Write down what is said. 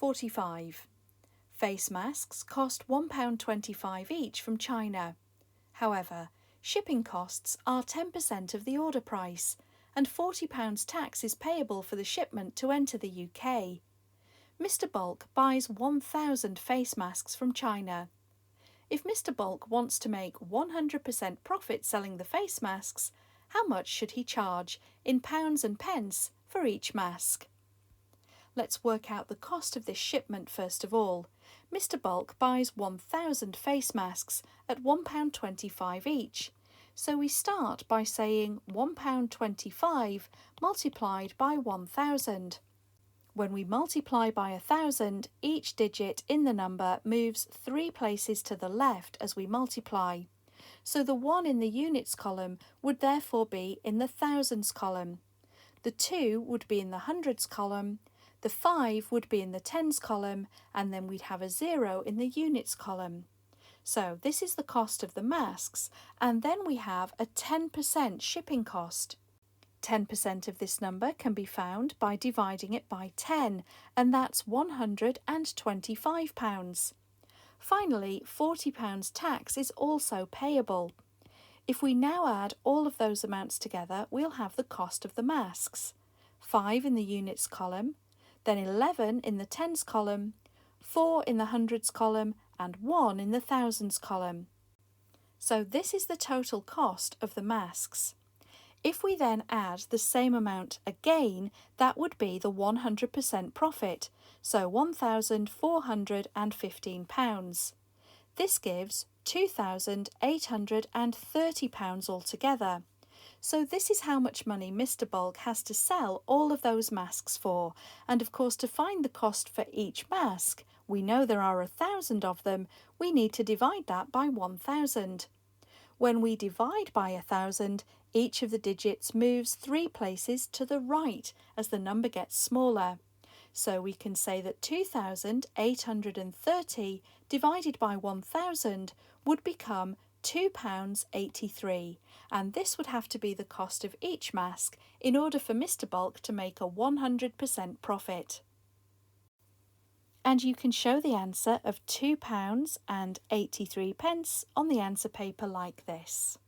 45. Face masks cost £1.25 each from China. However, shipping costs are 10% of the order price, and £40 tax is payable for the shipment to enter the UK. Mr. Bulk buys 1,000 face masks from China. If Mr. Bulk wants to make 100% profit selling the face masks, how much should he charge in pounds and pence for each mask? Let's work out the cost of this shipment first of all. Mr. Bulk buys 1,000 face masks at £1.25 each. So we start by saying £1.25 multiplied by 1,000. When we multiply by 1,000, each digit in the number moves 3 places to the left as we multiply. So the 1 in the units column would therefore be in the thousands column. The 2 would be in the hundreds column, the 5 would be in the tens column, and then we'd have a 0 in the units column. So this is the cost of the masks, and then we have a 10% shipping cost. 10% of this number can be found by dividing it by 10, and that's £125. Finally, £40 tax is also payable. If we now add all of those amounts together, we'll have the cost of the masks. 5 in the units column, then 11 in the tens column, 4 in the hundreds column, and 1 in the thousands column. So this is the total cost of the masks. If we then add the same amount again, that would be the 100% profit, so £1,415. This gives £2,830 altogether. So this is how much money Mr. Bulk has to sell all of those masks for, and of course to find the cost for each mask, we know there are 1,000 of them, we need to divide that by 1,000. When we divide by 1,000, each of the digits moves 3 places to the right as the number gets smaller. So we can say that 2,830 divided by 1,000 would become £2.83, and this would have to be the cost of each mask in order for Mr. Bulk to make a 100% profit. And you can show the answer of £2.83 on the answer paper like this.